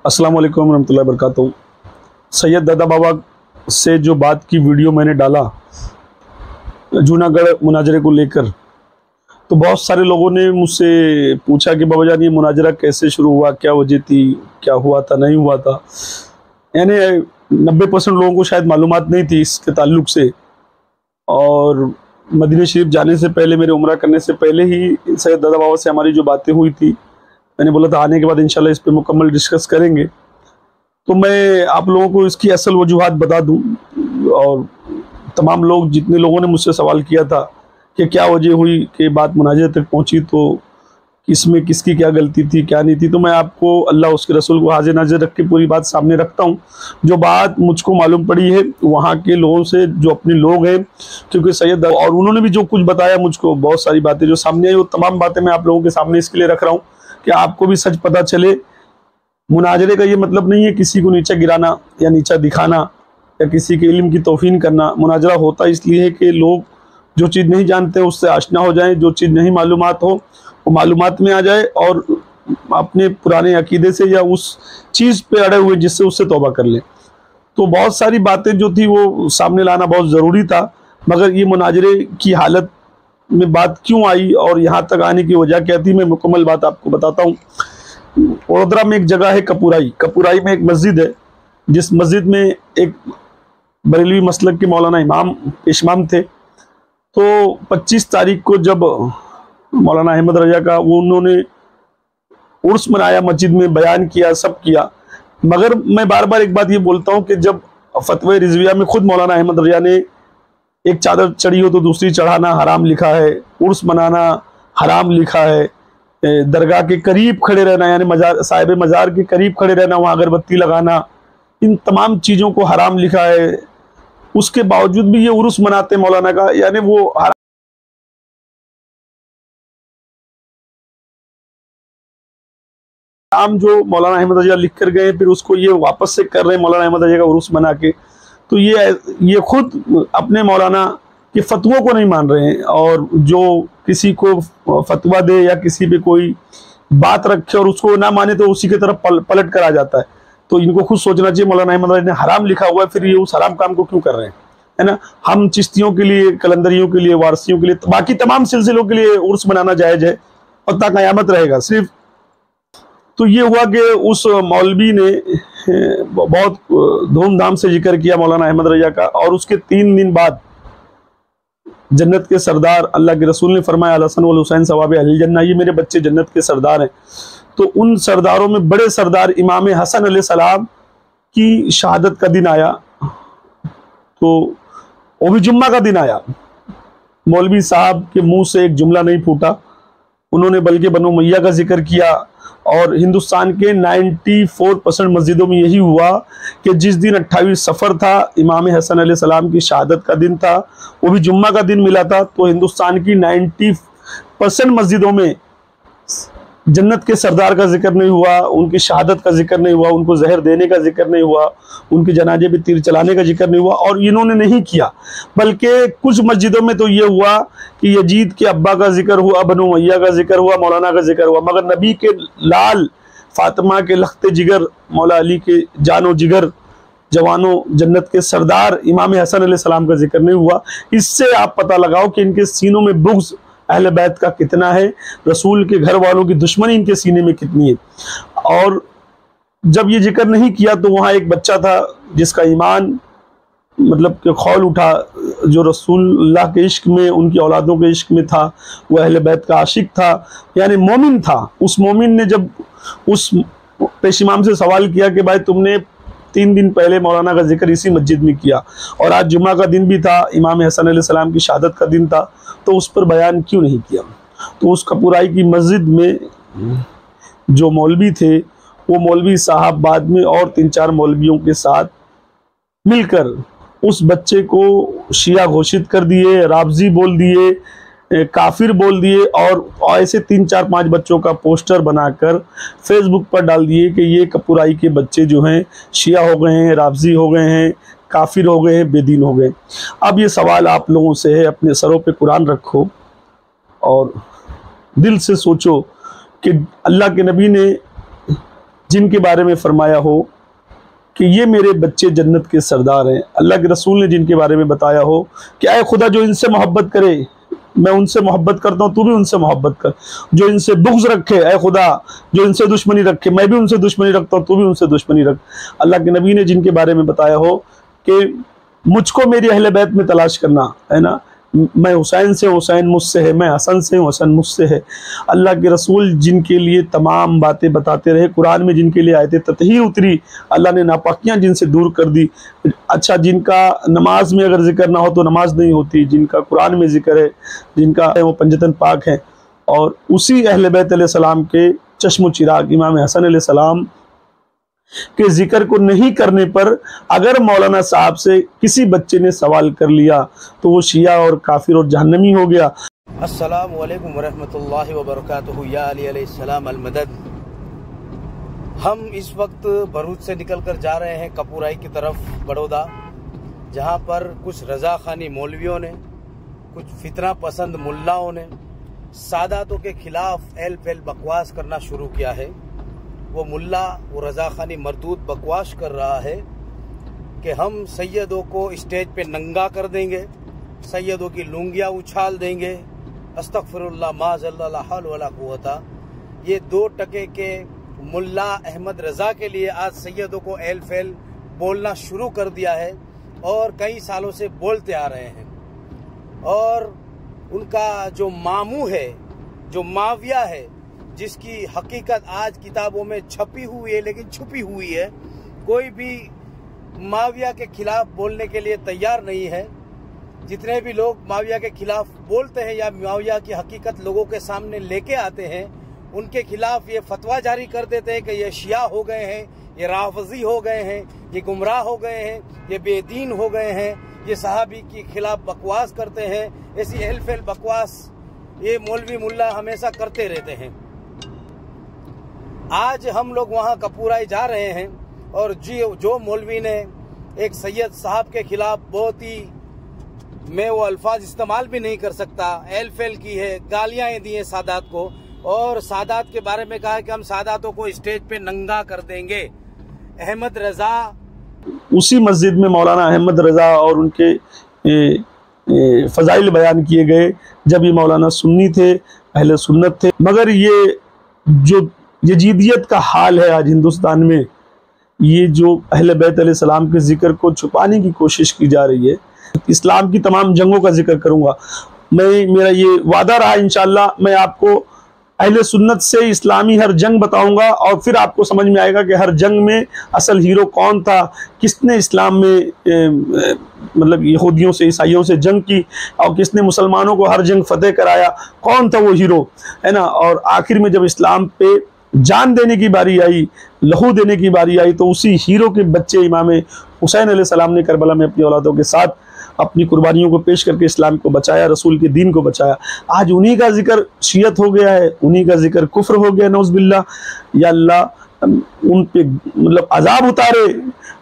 अस्सलाम वालेकुम रहमतुल्लाहि वबरकातुहू। सैयद दादा बाबा से जो बात की वीडियो मैंने डाला जूनागढ़ मुनाजरे को लेकर, तो बहुत सारे लोगों ने मुझसे पूछा कि बाबा जान ये मुनाजरा कैसे शुरू हुआ, क्या वजह थी, क्या हुआ था, नहीं हुआ था। यानी 90% लोगों को शायद मालूमात नहीं थी इसके ताल्लुक से। और मदीना शरीफ जाने से पहले, मेरे उम्रा करने से पहले ही सैयद दादा बाबा से हमारी जो बातें हुई थी, मैंने बोला था आने के बाद इंशाल्लाह इस पे मुकम्मल डिस्कस करेंगे। तो मैं आप लोगों को इसकी असल वजूहात बता दूं, और तमाम लोग, जितने लोगों ने मुझसे सवाल किया था कि क्या वजह हुई कि बात मुनाजरे तक पहुंची, तो किसमें किसकी क्या गलती थी, क्या नहीं थी, तो मैं आपको अल्लाह उसके रसूल को हाजिर नाजिर रख के पूरी बात सामने रखता हूं। जो बात मुझको मालूम पड़ी है वहाँ के लोगों से, जो अपने लोग हैं, क्योंकि सैयद और उन्होंने भी जो कुछ बताया मुझको, बहुत सारी बातें जो सामने आई, वो तमाम बातें मैं आप लोगों के सामने इसके लिए रख रहा हूँ कि आपको भी सच पता चले। मुनाजरे का ये मतलब नहीं है किसी को नीचा गिराना या नीचा दिखाना या किसी के इल्म की तौहीन करना। मुनाजरा होता इसलिए है कि लोग जो चीज़ नहीं जानते उससे आशना हो जाएं, जो चीज़ नहीं मालूमात हो वो मालूमात में आ जाए, और अपने पुराने अकीदे से या उस चीज़ पे अड़े हुए जिससे उससे तौबा कर लें। तो बहुत सारी बातें जो थी वो सामने लाना बहुत ज़रूरी था। मगर ये मुनाजरे की हालत में बात क्यों आई और यहाँ तक आने की वजह क्या थी, मैं मुकम्मल बात आपको बताता हूँ। वडोदरा में एक जगह है कपूराई, कपूराई में एक मस्जिद है, जिस मस्जिद में एक बरेलवी मसलक के मौलाना इमाम थे। तो 25 तारीख को जब मौलाना अहमद रजा का उन्होंने उर्स मनाया, मस्जिद में बयान किया, सब किया। मगर मैं बार बार एक बात ये बोलता हूँ कि जब फतवा रिजविया में खुद मौलाना अहमद रजा ने एक चादर चढ़ी हो तो दूसरी चढ़ाना हराम लिखा है, उर्स मनाना हराम लिखा है, दरगाह के करीब खड़े रहना यानी मजार, साहिब मजार के करीब खड़े रहना, वहाँ अगरबत्ती लगाना, इन तमाम चीज़ों को हराम लिखा है। उसके बावजूद भी ये उर्स मनाते मौलाना का, यानी वो हराम जो मौलाना अहमद रजा लिख कर गए, फिर उसको ये वापस से कर रहे हैं मौलाना अहमद रजा का उर्स मना के। तो ये खुद अपने मौलाना के फतवों को नहीं मान रहे हैं, और जो किसी को फतवा दे या किसी पे कोई बात रखे और उसको ना माने तो उसी की तरफ पलट कर आ जाता है। तो इनको खुद सोचना चाहिए, मौलाना अहमद रजा ने हराम लिखा हुआ है, फिर ये उस हराम काम को क्यों कर रहे हैं, है ना। हम चिश्तियों के लिए, कलंदरियों के लिए, वारसियों के लिए, बाकी तमाम सिलसिलों के लिए उर्स मनाना जायज़ है और ता क़यामत रहेगा सिर्फ। तो ये हुआ कि उस मौलवी ने बहुत धूमधाम से जिक्र किया मौलाना अहमद रजा का, और उसके 3 दिन बाद जन्नत के सरदार, अल्लाह के रसूल ने फरमाया अल हसन वल हुसैन सवाबे अहल जन्नह, ये मेरे बच्चे जन्नत के सरदार हैं। तो उन सरदारों में बड़े सरदार इमाम हसन अलैहिस्सलाम की शहादत का दिन आया, तो वो भी जुम्मा का दिन आया। मौलवी साहब के मुंह से एक जुमला नहीं फूटा, उन्होंने बल्कि बनो उमैया का जिक्र किया। और हिंदुस्तान के 94% मस्जिदों में यही हुआ कि जिस दिन 28 सफ़र था, इमाम हसन अलैहिस्सलाम की शहादत का दिन था, वो भी जुम्मा का दिन मिला था, तो हिंदुस्तान की 90% मस्जिदों में जन्नत के सरदार का जिक्र नहीं हुआ, उनकी शहादत का जिक्र नहीं हुआ, उनको जहर देने का जिक्र नहीं हुआ, उनके जनाजे पे तीर चलाने का जिक्र नहीं हुआ, और इन्होंने नहीं किया। बल्कि कुछ मस्जिदों में तो ये हुआ कि यजीद के अब्बा का जिक्र हुआ, बनु उमैया का जिक्र हुआ, मौलाना का जिक्र हुआ, मगर नबी के लाल, फातिमा के लख्ते जिगर, मौला अली के जानो जिगर, जवानों, जन्नत के सरदार इमाम हसन अलैहिस्सलाम का जिक्र नहीं हुआ। इससे आप पता लगाओ कि इनके सीनों में बुग़्ज़ अहले बैत का कितना है, रसूल के घर वालों की दुश्मनी इनके सीने में कितनी है। और जब ये जिक्र नहीं किया तो वहाँ एक बच्चा था जिसका ईमान मतलब कि खौल उठा, जो रसूलुल्लाह के इश्क में, उनकी औलादों के इश्क में था, वो अहले बैत का आशिक था, यानी मोमिन था। उस मोमिन ने जब उस पेश इमाम से सवाल किया कि भाई तुमने 3 दिन पहले मौलाना का जिक्र इसी मस्जिद में किया, और आज जुम्मा का दिन भी था, इमाम हसन अलैहिस्सलाम की शहादत का दिन था, तो उस पर बयान क्यों नहीं किया। तो उस कपूराई की मस्जिद में जो मौलवी थे, वो मौलवी साहब बाद में और 3-4 मौलवियों के साथ मिलकर उस बच्चे को शिया घोषित कर दिए, राबजी बोल दिए, काफिर बोल दिए, और ऐसे 3-4-5 बच्चों का पोस्टर बनाकर फेसबुक पर डाल दिए कि ये कपूराई के बच्चे जो हैं शिया हो गए हैं, राबजी हो गए हैं, काफिर हो गए हैं, बेदीन हो गए। अब ये सवाल आप लोगों से है, अपने सरों पे कुरान रखो और दिल से सोचो कि अल्लाह के नबी ने जिनके बारे में फरमाया हो कि ये मेरे बच्चे जन्नत के सरदार हैं। अल्लाह के रसूल ने जिनके बारे में बताया हो कि आए खुदा जो इनसे मोहब्बत करे मैं उनसे मोहब्बत करता हूँ, तू भी उनसे मोहब्बत कर। जो इनसे बुग़्ज़ रखे ऐ खुदा जो इनसे दुश्मनी रखे मैं भी उनसे दुश्मनी रखता हूँ, तू भी उनसे दुश्मनी रख। अल्लाह के नबी ने जिनके बारे में बताया हो कि मुझको मेरी अहले बैत में तलाश करना है ना, मैं हुसैन से हुसैन मुझसे है, मैं हसन से हसन मुझसे है। अल्लाह के रसूल जिनके लिए तमाम बातें बताते रहे, कुरान में जिनके लिए आयतें ततहीर उतरी, अल्लाह ने नापाकियाँ जिनसे दूर कर दी। अच्छा, जिनका नमाज में अगर जिक्र ना हो तो नमाज नहीं होती, जिनका कुरान में जिक्र है, जिनका वो पंजतन पाक है। और उसी अहले बैत अलैहिस्सलाम के चश्म चिराग इमाम हसन अलैहिस्सलाम के जिक्र को नहीं करने पर अगर मौलाना साहब से किसी बच्चे ने सवाल कर लिया तो वो शिया और काफिर और जहन्नमी हो गया। अस्सलामु अलैकुम वरहमतुल्लाहि वबरकातुहू या अली अलैहिस्सलाम अल मदद। हम इस वक्त भरूच से निकल कर जा रहे हैं कपूराई की तरफ, बड़ौदा, जहां पर कुछ रज़ाखानी मौलवियों ने, कुछ फितना पसंद मुल्लाओं ने सादातों के खिलाफ एल फेल बकवास करना शुरू किया है। वो मुल्ला, वो रज़ाखानी मरदूद बकवास कर रहा है कि हम सैयदों को स्टेज पे नंगा कर देंगे, सैयदों की लुंगियाँ उछाल देंगे। अस्तगफिरुल्लाह मा ज़ल्ला ला हौल वला कुव्वता। ये 2 टके के मुल्ला अहमद रज़ा के लिए आज सैयदों को एल फेल बोलना शुरू कर दिया है और कई सालों से बोलते आ रहे हैं। और उनका जो मामू है, जो माविया है, जिसकी हकीकत आज किताबों में छपी हुई है लेकिन छुपी हुई है, कोई भी माविया के खिलाफ बोलने के लिए तैयार नहीं है। जितने भी लोग माविया के खिलाफ बोलते हैं या माविया की हकीकत लोगों के सामने लेके आते हैं, उनके खिलाफ ये फतवा जारी कर देते हैं कि ये शिया हो गए हैं, ये राफजी हो गए हैं, ये गुमराह हो गए हैं, ये बेदीन हो गए हैं, ये सहाबी के खिलाफ बकवास करते हैं। ऐसी एलफेल बकवास ये मौलवी मुल्ला हमेशा करते रहते हैं। आज हम लोग वहाँ कपूराई जा रहे हैं और जो मौलवी ने एक सैयद साहब के खिलाफ बहुत ही, मैं वो अल्फाज इस्तेमाल भी नहीं कर सकता, एल फेल की है, गालियां दी हैं सादात को और सादात के बारे में कहा है कि हम सादातों को स्टेज पे नंगा कर देंगे। अहमद रजा, उसी मस्जिद में मौलाना अहमद रजा और उनके फजाइल बयान किए गए जब ये मौलाना सुन्नी थे, अहले सुन्नत थे। मगर ये जो यजीदियत का हाल है आज हिंदुस्तान में, ये जो अहले बैत अलैहिस्सलाम के जिक्र को छुपाने की कोशिश की जा रही है। इस्लाम की तमाम जंगों का जिक्र करूंगा मेरा ये वादा रहा, इंशाअल्लाह मैं आपको अहले सुन्नत से इस्लामी हर जंग बताऊंगा और फिर आपको समझ में आएगा कि हर जंग में असल हीरो कौन था, किसने इस्लाम में मतलब यहूदियों से, ईसाइयों से जंग की और किसने मुसलमानों को हर जंग फतेह कराया, कौन था वो हीरो, है ना। और आखिर में जब इस्लाम पे जान देने की बारी आई, लहू देने की बारी आई, तो उसी हीरो के बच्चे इमाम हुसैन अलैहिस्सलाम ने करबला में अपनी औलादों के साथ अपनी कुर्बानियों को पेश करके इस्लाम को बचाया, रसूल के दीन को बचाया। आज उन्हीं का जिक्र शियत हो गया है, उन्हीं का जिक्र कुफ्र हो गया, नौज़ुबिल्लाह। या अल्लाह उन पे मतलब अजाब उतारे,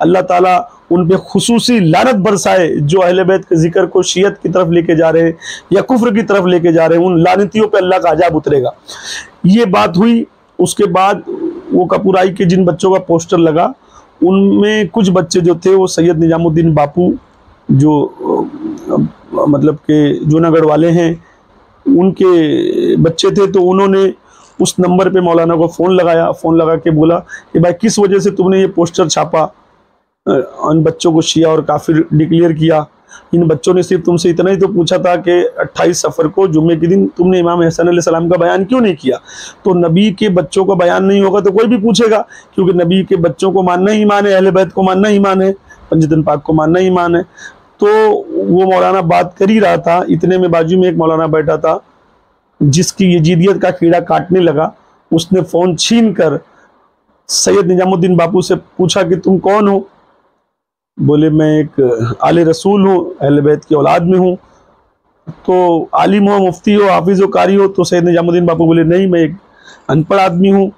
अल्लाह ताला उन पे खुसूसी लानत बरसाए जो अहले बैत के जिक्र को शियत की तरफ लेके जा रहे हैं या कुफ्र की तरफ लेके जा रहे हैं। उन लानतियों पे अल्लाह का अजाब उतरेगा। ये बात हुई। उसके बाद वो कपूराई के जिन बच्चों का पोस्टर लगा, उनमें कुछ बच्चे जो थे वो सैयद निजामुद्दीन बापू जो मतलब के जूनागढ़ वाले हैं, उनके बच्चे थे। तो उन्होंने उस नंबर पे मौलाना को फ़ोन लगाया, फ़ोन लगा के बोला कि भाई किस वजह से तुमने ये पोस्टर छापा, उन बच्चों को शिया और काफिर डिक्लेयर किया। इन बच्चों ने सिर्फ तुमसे इतना ही तो पूछा था कि 28 सफ़र को जुम्मे के दिन तुमने इमाम हसन अलैहिस्सलाम का बयान क्यों नहीं किया। तो नबी के बच्चों का बयान नहीं होगा तो कोई भी पूछेगा, क्योंकि नबी के बच्चों को मानना ही ईमान है, अहले बैत को मानना ही ईमान है, पंजतन पाक को मानना ही ईमान है। तो वो मौलाना बात कर ही रहा था, इतने में बाजू में एक मौलाना बैठा था जिसकी यजीदियत का कीड़ा काटने लगा। उसने फ़ोन छीन कर सैयद निजामुद्दीन बापू से पूछा कि तुम कौन हो। बोले मैं एक आले रसूल हूँ, अहले बैत की औलाद में हूँ। तो आलिम हो, मुफ्ती हो, हाफिज़ हो, कारी हो। तो सैयद निजामुद्दीन बापू बोले नहीं, मैं एक अनपढ़ आदमी हूँ।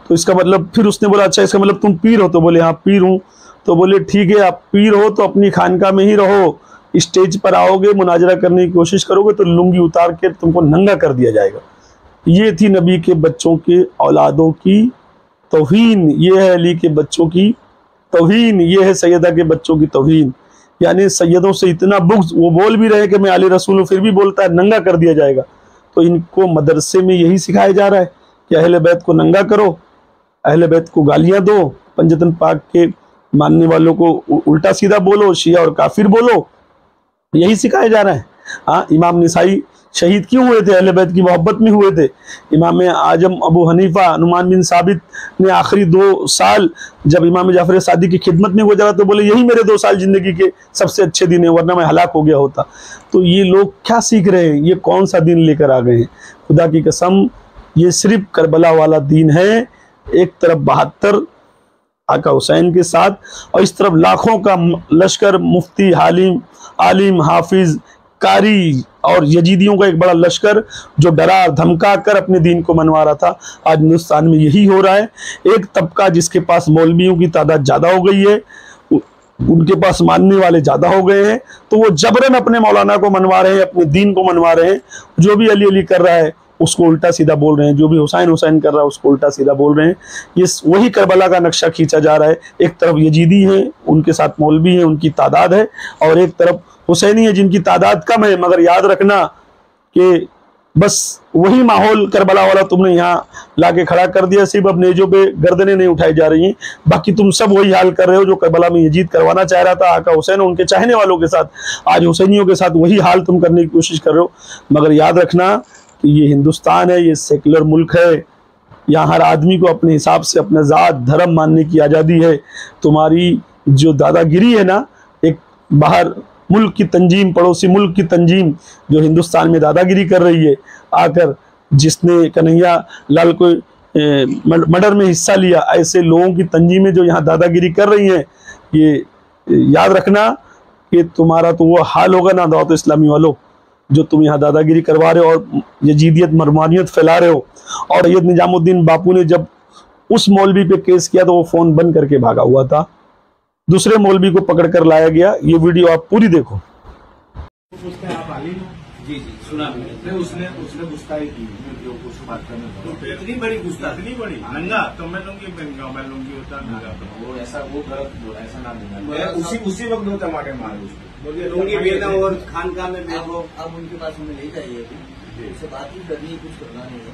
तो इसका मतलब, फिर उसने बोला अच्छा इसका मतलब तुम पीर हो। तो बोले हाँ पीर हूँ। तो बोले ठीक है, आप पीर हो तो अपनी खानका में ही रहो, स्टेज पर आओगे, मुनाजरा करने की कोशिश करोगे तो लुंगी उतार के तुमको नंगा कर दिया जाएगा। ये थी नबी के बच्चों के औलादों की तौहीन ये है अली के बच्चों की तौहीन, ये है सैयदा के बच्चों की तौहीन। यानी सैयदों से इतना बुग़्ज़, वो बोल भी रहे कि मैं अली रसूल हूँ, फिर भी बोलता है नंगा कर दिया जाएगा। तो इनको मदरसे में यही सिखाया जा रहा है कि अहले बैत को नंगा करो, अहले बैत को गालियाँ दो, पंजतन पाक के मानने वालों को उल्टा सीधा बोलो, शिया और काफिर बोलो, यही सिखाया जा रहा है। हाँ, इमाम निसाई शहीद क्यों हुए थे? अहले बैत की मोहब्बत में हुए थे। इमाम आजम अबू हनीफा नुमान बिन साबित ने आखिरी 2 साल जब इमाम जाफर सादिक की खिदमत में गुजारा तो बोले यही मेरे 2 साल जिंदगी के सबसे अच्छे दिन है, वरना मैं हलाक हो गया होता। तो ये लोग क्या सीख रहे हैं? ये कौन सा दिन लेकर आ गए हैं? खुदा की कसम, ये सिर्फ करबला वाला दीन है। एक तरफ 72 आका हुसैन के साथ और इस तरफ लाखों का लश्कर, मुफ्ती, हालिम, आलिम, हाफिज, कारी और यजीदियों का एक बड़ा लश्कर जो डरा धमका कर अपने दीन को मनवा रहा था। आज हिंदुस्तान में यही हो रहा है। एक तबका जिसके पास मौलवियों की तादाद ज़्यादा हो गई है, उनके पास मानने वाले ज़्यादा हो गए हैं, तो वो जबरन अपने मौलाना को मनवा रहे हैं, अपने दीन को मनवा रहे हैं। जो भी अली अली कर रहा है उसको उल्टा सीधा बोल रहे हैं, जो भी हुसैन हुसैन कर रहा है उसको उल्टा सीधा बोल रहे हैं। ये वही करबला का नक्शा खींचा जा रहा है। एक तरफ यजीदी हैं, उनके साथ मौलवी हैं, उनकी तादाद है, और एक तरफ हुसैनी है जिनकी तादाद कम है। मगर याद रखना कि बस वही माहौल करबला वाला तुमने यहाँ लाके खड़ा कर दिया। सिर्फ अब नेजों पे गर्दनें नहीं उठाई जा रही हैं, बाकी तुम सब वही हाल कर रहे हो जो करबला में यजीद करवाना चाह रहा था आका हुसैन और उनके चाहने वालों के साथ। आज हुसैनियों के साथ वही हाल तुम करने की कोशिश कर रहे हो। मगर याद रखना कि ये हिंदुस्तान है, ये सेकुलर मुल्क है, यहाँ हर आदमी को अपने हिसाब से अपना ज़ात धर्म मानने की आज़ादी है। तुम्हारी जो दादागिरी है ना, एक बाहर मुल्क की तंजीम, पड़ोसी मुल्क की तंजीम जो हिंदुस्तान में दादागिरी कर रही है, आकर जिसने कन्हैया लाल को मर्डर में हिस्सा लिया, ऐसे लोगों की तंजीमें जो यहाँ दादागिरी कर रही हैं, ये याद रखना कि तुम्हारा तो वो हाल होगा ना दावत इस्लामी वालों, जो तुम यहाँ दादागिरी करवा रहे हो और यजीदियत मरमानियत फैला रहे हो। और सैयद निजामुद्दीन बापू ने जब उस मौलवी पे केस किया तो वो फ़ोन बंद करके भागा हुआ था, दूसरे मौलवी को पकड़ कर लाया गया। ये वीडियो आप पूरी देखो। जी जी सुना मैंने। उसने गुस्ताखी की जो कुछ बात करने इतनी बड़ी गुस्ताखी, इतनी बड़ी नंगा तो मैं लूंगी मैं लूंगी होता नंगा, तो वो ऐसा वो गलत बोला, ऐसा ना बोला। उसी वक्त दो टमाटर मारे उसको, बोलिए लूंगी बेटा और खानका में बेचो। अब उनके पास हमें नहीं चाहिए, अभी उससे बात ही करनी, कुछ करना नहीं है।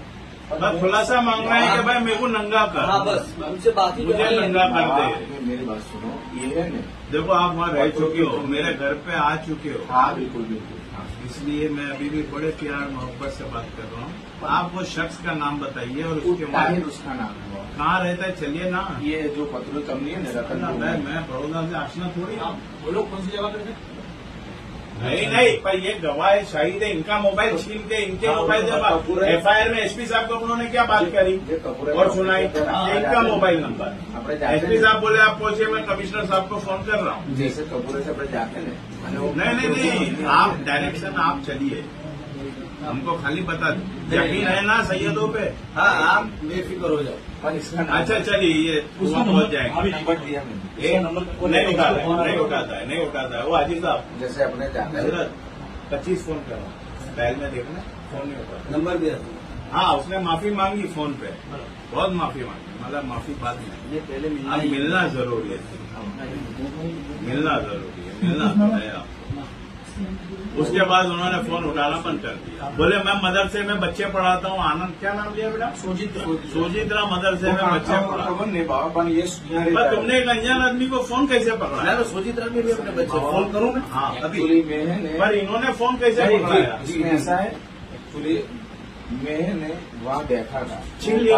बस खुलासा मांगना है कि भाई मेरे को नंगा कर। हाँ बस उनसे बात ही मुझे नंगा कर दे। मेरी बात सुनो, ये है ना, देखो आप वहाँ रह चुके हो, मेरे घर पे आ चुके हो। हाँ बिल्कुल बिल्कुल, इसलिए मैं अभी भी बड़े प्यार मोहब्बत से बात कर रहा हूँ। आप वो शख्स का नाम बताइए और उसके ताहिर उसका नाम है। कहाँ रहता है? चलिए ना। ये जो पत्रों कंपनी है ना, मैं बड़ौदा से आशना थोड़ी। बोलो कौन सी जगह पे? नहीं पर ये गवाह शहीद है, इनका मोबाइल छीन के इनके मोबाइल से FIR में एसपी साहब को उन्होंने क्या बात करी और सुनाई, इनका मोबाइल नंबर। एसपी साहब बोले आप पहुंचे, मैं कमिश्नर साहब को फोन कर रहा हूँ। जैसे कपूरे से अपने जाते हैं। नहीं आप डायरेक्शन आप चलिए, हमको खाली बता दो। यकीन है ना सैयदों पे? हाँ आप बेफिक्र हो जाओ। अच्छा चलिए, ये पहुंच जाएगा। नंबर दिया मैंने, नहीं उठाता है वो हाजी साहब। जैसे अपने जाते हैं 25 फोन कर रहा हूँ, पहल में देखना फोन नहीं उठाता। नंबर दिया। हाँ उसने माफी मांगी फोन पे, बहुत माफी मांगी, मतलब माफी बाद में। ये पहले मिलना जरूरी है, मिलना जरूरी है, मिलना है आपको। उसके बाद उन्होंने फोन उठाना बंद कर दिया। बोले मैं मदरसे में बच्चे पढ़ाता हूँ। आनंद क्या नाम लिया बेटा? सोजित्रा मदरसे में बच्चे पढ़ा। तुमने एक अनजान आदमी को फोन कैसे पकड़ा? सोजित्रा में भी अपने बच्चे फोन करूँ मैं? हाँ अभी पर इन्होंने फोन कैसे पकड़ाया? ऐसा है, मैंने वहाँ देखा था, छीन लिया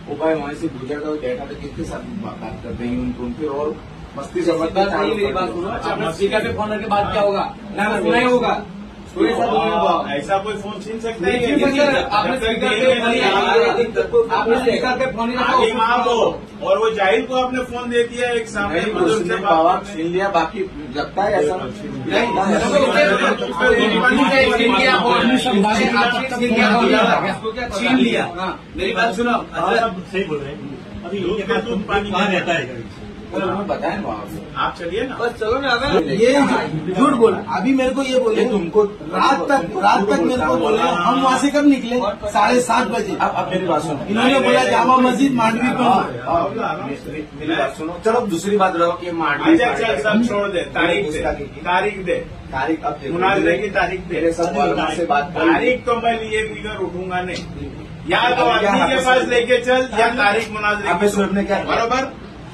वो भाई वहाँ से गुजर था, देखा था किसके साथ बात कर रही हूँ उनके और मस्ती से मेरी बात सुनो। अच्छा स्पीकर पे फोन करके बात क्या होगा? ना सुना ही होगा। ऐसा कोई फोन छीन सकता है? आपने स्पीकर पे फोन और वो जाहिल को आपने फोन दे दिया एक सामने छीन लिया, बाकी लगता है ऐसा छीन लिया। मेरी बात सुनो, सही बोल रहे हैं। अभी दूध पानी कहाँ रहता है? बताए ना आप चलिए ना, बस चलो ना। ये झूठ बोल, अभी मेरे को ये बोले तुमको रात तक मेरे को बोले, हम वहाँ से कब निकले? 7:30 बजे। अब मेरी बात सुनो, इन्होंने बोला जामा मस्जिद मांडवी मेरी बात सुनो। चलो दूसरी बात रहो कि मांडवी सब छोड़ दे, तारीख दे अब मुनाजरे की तारीख दे। सब से बात तारीख तो मैं लिए बिगर उठूंगा नहीं, या तो आदमी के पास लेके चल या तारीख मुनाजरे की। सूरत ने क्या बराबर,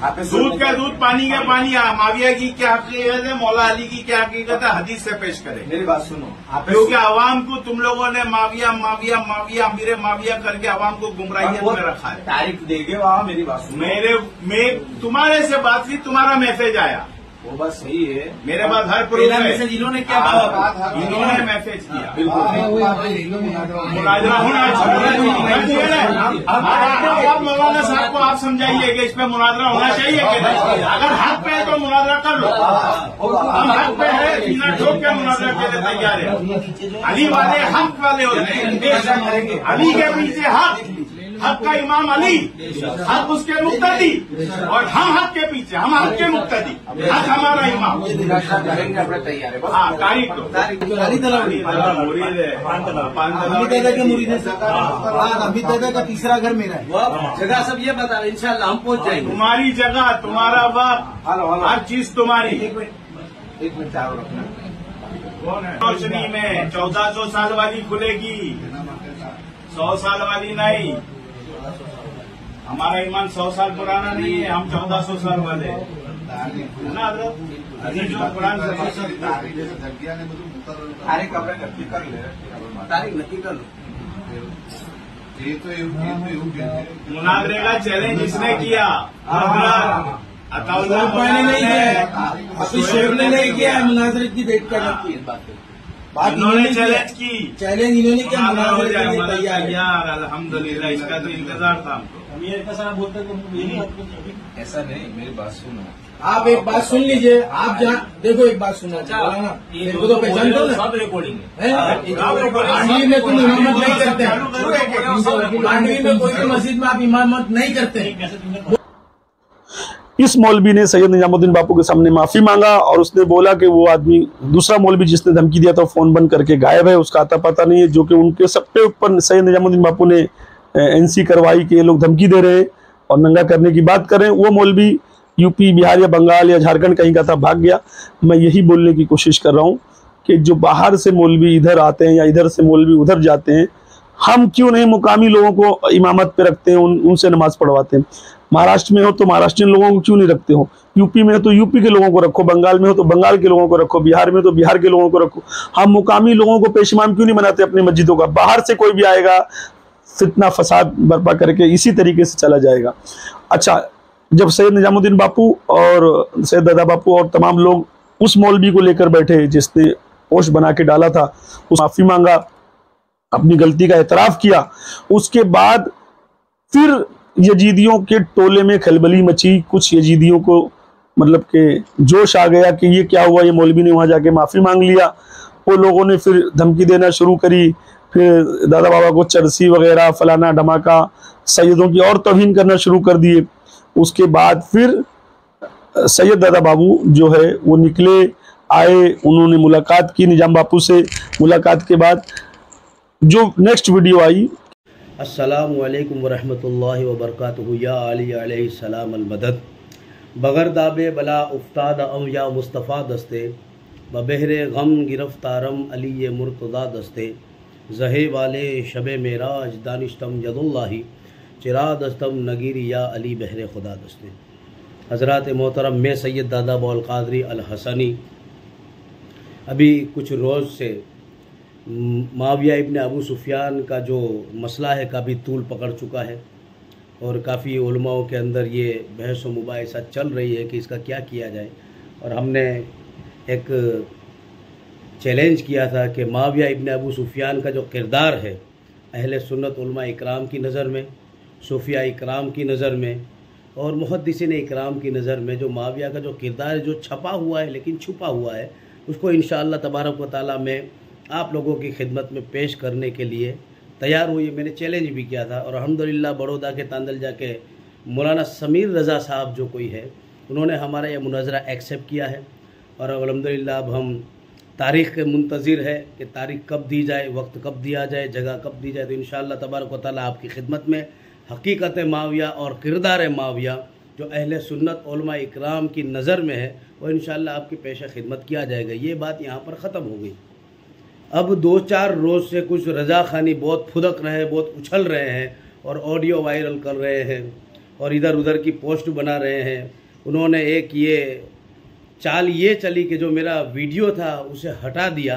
आप दूध का दूध, पानी का पानी। माविया की क्या हकीकत है, मौला अली की क्या हकीकत है, हदीस से पेश करें। मेरी बात सुनो, क्योंकि आवाम को तुम लोगों ने माविया माविया माविया अमीर माविया करके आवाम को गुमराहियत में रखा है। तारीख देंगे वहाँ। मेरी बात सुनो, मैं तुम्हारे से बात की, तुम्हारा मैसेज आया, वो बात सही है। मेरे पास हर प्रूफ है। मैसेज इन्होंने क्या इन्होंने मैसेज किया, बिल्कुल मुनाजरा होना चाहिए। अब मौलाना साहब को आप समझाइए कि इस पे मुनाजरा होना चाहिए कि नहीं। अगर हक पे है तो मुनाजरा कर लो, हम हक पे है, सीना ठोक के मुनाजरा के लिए तैयार है। अली वाले हक वाले होते हैं, अली के पीछे हक का इमाम अली, हक उसके मुक्तदी, और हम हक के पीछे, हम हक के मुक्तदी, हक हमारा इमाम। करेंगे, अपने तैयार है। हाँ, तारीख दो। अमित दादा का तीसरा घर मेरा है। जगह सब ये बता रहे, इंशाल्लाह हम पहुंच जाएंगे। तुम्हारी जगह, तुम्हारा वक्त, हर चीज तुम्हारी। एक मिनट चारों रखना। रोशनी में 1400 साल वाली खुलेगी, 100 साल वाली नहीं। हमारा ईमान 100 साल पुराना नहीं है, हम 1400 साल वाले है ना हजरत। अभी जो कुरान से तारीख अपने नक्की कर ले, तारीख नक्की कर लो। मुनाजरे का चैलेंज जिसने किया, मैंने नहीं किया, अभी शेख ने नहीं किया, मुनाजरे की डेट क्या रखी है? बात इन्होंने चैलेंज की, चैलेंज इन्होंने क्या? मुनाजरे के लिए तैयार है यार, अल्हम्दुलिल्लाह। इसका तो इंतजार था हमको। ऐसा नहीं, मेरी बात सुनो। आप एक बात सुन लीजिए, आप जहाँ देखो, एक बात सुनना चाहो ना, मेरे को तो पहचान दो ना। मांडवी में तुम इमामत नहीं करते, मांडवी में कोई भी मस्जिद में आप इमामत नहीं करते। इस मौलवी ने सैयद निजामुद्दीन बापू के सामने माफी मांगा और उसने बोला कि वो आदमी, दूसरा मौलवी जिसने धमकी दिया था, फोन बंद करके गायब है, उसका आता पता नहीं है। जो कि उनके सबके ऊपर सैयद निजामुद्दीन बापू ने एनसी करवाई कि ये लोग धमकी दे रहे हैं और नंगा करने की बात कर रहे हैं। वो मौलवी यूपी, बिहार या बंगाल या झारखंड कहीं का था, भाग गया। मैं यही बोलने की कोशिश कर रहा हूँ कि जो बाहर से मौलवी इधर आते हैं या इधर से मौलवी उधर जाते हैं, हम क्यों नहीं मुकामी लोगों को इमामत पे रखते हैं, उनसे नमाज पढ़वाते हैं। महाराष्ट्र में हो तो महाराष्ट्रीयन लोगों को क्यों नहीं रखते हो, यूपी में हो तो यूपी के लोगों को रखो, बंगाल में हो तो बंगाल के लोगों को रखो, बिहार में हो तो बिहार के लोगों को रखो। हम मुकामी लोगों को पेश इमाम क्यों नहीं बनाते अपनी मस्जिदों का? बाहर से कोई भी आएगा, फितना फसाद बर्पा करके इसी तरीके से चला जाएगा। अच्छा, जब सैयद निजामुद्दीन बापू और सैयद दादा बापू और तमाम लोग उस मौलवी को लेकर बैठे जिसने पोस्ट बना के डाला था, उस माफी मांगा, अपनी गलती का एतराफ किया, उसके बाद फिर यजीदियों के टोले में खलबली मची। कुछ यजीदियों को मतलब के जोश आ गया कि ये क्या हुआ, ये मौलवी ने वहां जाके माफी मांग लिया। वो लोगों ने फिर धमकी देना शुरू करी, फिर दादा बाबा को चरसी वगैरह फलाना धमाका, सैयदों की और तौहीन करना शुरू कर दिए। उसके बाद फिर सैयद दादा बाबू जो है वो निकले, आए, उन्होंने मुलाकात की निजाम बापू से। मुलाकात के बाद जो नेक्स्ट वीडियो आई, अस्सलामु अलैकुम वरहमतुल्लाहि वबरकातुहू या अली अलैहिस्सलाम अल मदद, बगर दाबे बला उफ्ताद अम या मुस्तफ़ा दस्ते, बबहरे गम गिरफ्तारम अली ये मुर्तदा दस्ते, जहे वाले शबे मेराज दानिशतम यदुल्लाही, चिरा दस्तम नगीरी या अली बहरे खुदा दस्ते। हज़रात मोहतरम, मैं सैयद दादा बौल क़ादरी अल हसनी अभी कुछ रोज़ से माविया इब्न अबू सुफियान का जो मसला है काफ़ी तूल पकड़ चुका है और काफ़ी उलमाओं के अंदर ये बहस व मुबाहिसा चल रही है कि इसका क्या किया जाए। और हमने एक चैलेंज किया था कि माविया इब्न अबू सुफियान का जो किरदार है अहले सुन्नत उलमा इकराम की नज़र में, सूफिया इकराम की नज़र में और मुहद्दिसीन इकराम की नज़र में, जो माविया का जो किरदार है, जो छपा हुआ है लेकिन छुपा हुआ है, उसको इंशाअल्लाह तबारक व तआला में आप लोगों की खिदमत में पेश करने के लिए तैयार हुई। मैंने चैलेंज भी किया था और अल्हम्दुलिल्लाह बड़ौदा के तांदल जाके मौलाना समीर रज़ा साहब जो कोई है, उन्होंने हमारा यह मुनाजरा एक्सेप्ट किया है और अल्हम्दुलिल्लाह अब हम तारीख़ के मुंतज़िर है कि तारीख़ कब दी जाए, वक्त कब दिया जाए, जगह कब दी जाए। तो इंशाअल्लाह तबारक व तआला आपकी खिदमत में हकीकत माविया और किरदार माविया जो अहले सुन्नत उलमा इकराम की नज़र में है वो इंशाअल्लाह आपकी पेशा खिदमत किया जाएगा। ये बात यहाँ पर ख़त्म हो गई। अब 2-4 रोज़ से कुछ रज़ा खानी बहुत फुदक रहे हैं, बहुत उछल रहे हैं और ऑडियो वायरल कर रहे हैं और इधर उधर की पोस्ट बना रहे हैं। उन्होंने एक ये चाल ये चली कि जो मेरा वीडियो था उसे हटा दिया,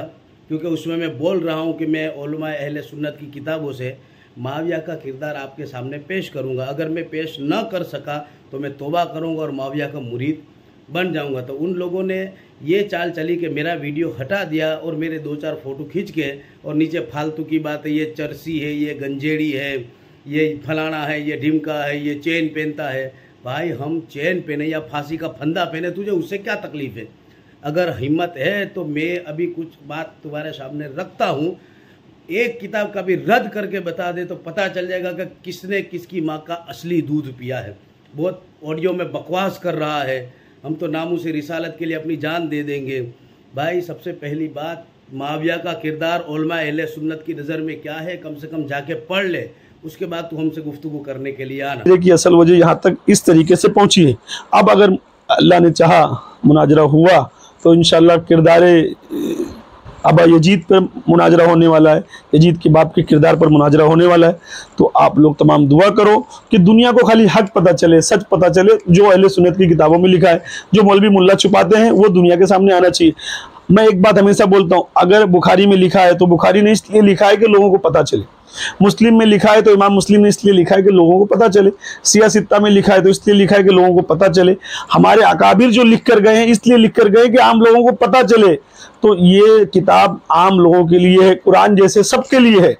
क्योंकि उसमें मैं बोल रहा हूँ कि मैं उलमा अहले सुन्नत की किताबों से माविया का किरदार आपके सामने पेश करूँगा। अगर मैं पेश न कर सका तो मैं तौबा करूँगा और माविया का मुरीद बन जाऊँगा। तो उन लोगों ने ये चाल चली कि मेरा वीडियो हटा दिया और मेरे 2-4 फ़ोटो खींच के और नीचे फालतू की बात है, ये चरसी है, ये गंजेड़ी है, ये फलाना है, ये ढिमका है, ये चेन पहनता है। भाई हम चेन पहने या फांसी का फंदा पहने, तुझे उससे क्या तकलीफ़ है? अगर हिम्मत है तो मैं अभी कुछ बात तुम्हारे सामने रखता हूँ, एक किताब का भी रद्द करके बता दे तो पता चल जाएगा कि किसने किसकी माँ का असली दूध पिया है। बहुत ऑडियो में बकवास कर रहा है, हम तो नामूस रिसालत के लिए अपनी जान दे देंगे। भाई सबसे पहली बात, माविया का किरदार उलमा अहले सुन्नत की नज़र में क्या है कम से कम जाके पढ़ ले, उसके बाद तू हमसे गुफ्तगू करने के लिए आना। देखिए असल वजह यहाँ तक इस तरीके से पहुँची है। अब अगर अल्लाह ने चाहा मुनाजरा हुआ तो इंशाअल्लाह किरदारे अबा यजीद पर मुनाजरा होने वाला है, यजीद के बाप के किरदार पर मुनाजरा होने वाला है। तो आप लोग तमाम दुआ करो कि दुनिया को खाली हक पता चले, सच पता चले, जो अहले सुन्नत की किताबों में लिखा है, जो मौलवी मुल्ला छुपाते हैं वो दुनिया के सामने आना चाहिए। मैं एक बात हमेशा बोलता हूँ, अगर बुखारी में लिखा है तो बुखारी ने इसलिए लिखा है कि लोगों को पता चले, मुस्लिम में लिखा है तो इमाम मुस्लिम ने इसलिए लिखा है कि लोगों को पता चले, सियासित्ता में लिखा है तो इसलिए लिखा है कि लोगों को पता चले, हमारे अकाबिर जो लिख कर गए हैं इसलिए लिख कर गए कि आम लोगों को पता चले। तो ये किताब आम लोगों के लिए है, कुरान जैसे सबके लिए है।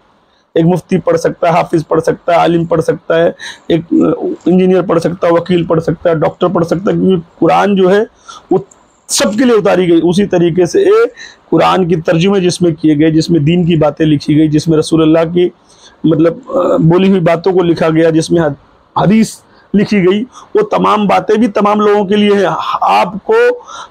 एक मुफ्ती पढ़ सकता है, हाफिज पढ़ सकता है, आलिम पढ़ सकता है, एक इंजीनियर पढ़ सकता है, वकील पढ़ सकता है, डॉक्टर पढ़ सकता है, क्योंकि कुरान जो है वो सबके लिए उतारी गई। उसी तरीके से कुरान की तर्जुमे जिसमें किए गए, जिसमें दीन की बातें लिखी गई, जिसमें रसूलुल्लाह की मतलब बोली हुई बातों को लिखा गया, जिसमें हदीस लिखी गई, वो तमाम बातें भी तमाम लोगों के लिए है। आपको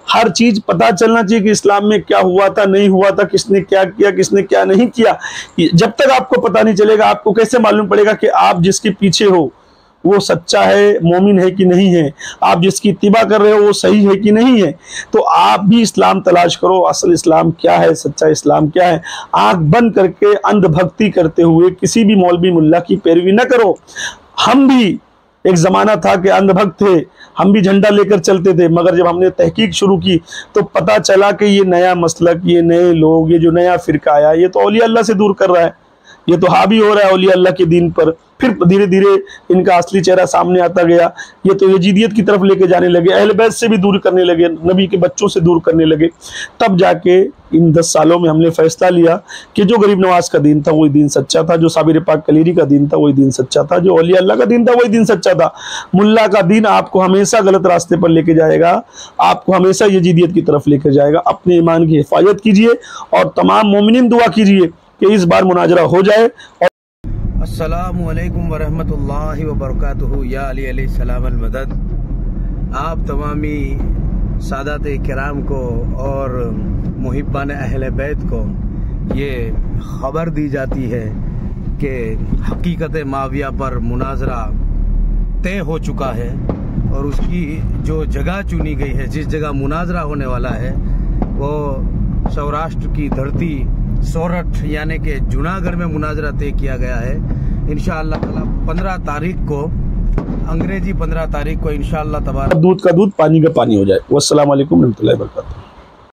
हर चीज़ पता चलना चाहिए कि इस्लाम में क्या हुआ था, नहीं हुआ था, किसने क्या किया, किसने क्या नहीं किया। जब तक आपको पता नहीं चलेगा, आपको कैसे मालूम पड़ेगा कि आप जिसके पीछे हो वो सच्चा है, मोमिन है कि नहीं है, आप जिसकी इत्तिबा कर रहे हो वो सही है कि नहीं है। तो आप भी इस्लाम तलाश करो, असल इस्लाम क्या है, सच्चा इस्लाम क्या है। आंख बंद करके अंधभक्ति करते हुए किसी भी मौलवी मुल्ला की पैरवी न करो। हम भी एक ज़माना था कि अंधभक्त थे, हम भी झंडा लेकर चलते थे, मगर जब हमने तहकीक शुरू की तो पता चला कि ये नया मसलक, ये नए लोग, ये जो नया फ़िरका आया, ये तो औलिया अल्लाह से दूर कर रहा है, ये तो हावी हो रहा है औलिया अल्लाह के दीन पर। फिर धीरे धीरे इनका असली चेहरा सामने आता गया, ये तो यजीदियत की तरफ लेके जाने लगे, अहले बैत से भी दूर करने लगे, नबी के बच्चों से दूर करने लगे। तब जाके इन 10 सालों में हमने फैसला लिया कि जो गरीब नवाज का दीन था वही दीन सच्चा था, जो साबिर पाक कलीरी का दीन था वही दीन सच्चा था, जो औलिया अल्लाह का दीन था वही दीन सच्चा था। मुल्ला का दीन आपको हमेशा गलत रास्ते पर लेके जाएगा, आपको हमेशा यजीदियत की तरफ लेकर जाएगा। अपने ईमान की हिफाजत कीजिए और तमाम मोमिनीन दुआ कीजिए कि इस बार मुनाजरा हो जाए। अस्सलामु अलैकुम वरहमतुल्लाहि वबरकातुहू या अली अलैहिस्सलाम अल मदद। आप तमामी सादात किराम को और मुहिब्बान अहले बैत को ये ख़बर दी जाती है कि हकीकत माविया पर मुनाजरा तय हो चुका है और उसकी जो जगह चुनी गई है, जिस जगह मुनाजरा होने वाला है, वो सौराष्ट्र की धरती सोरठ यानी कि जूनागढ़ में मुनाजरा तय किया गया है। इंशाअल्लाह ताला 15 तारीख को, अंग्रेजी 15 तारीख को इंशाअल्लाह तबारक दूध का दूध पानी का पानी हो जाए। वस्सलाम वालेकुम रहमतुल्लाहि व बरकातुहू।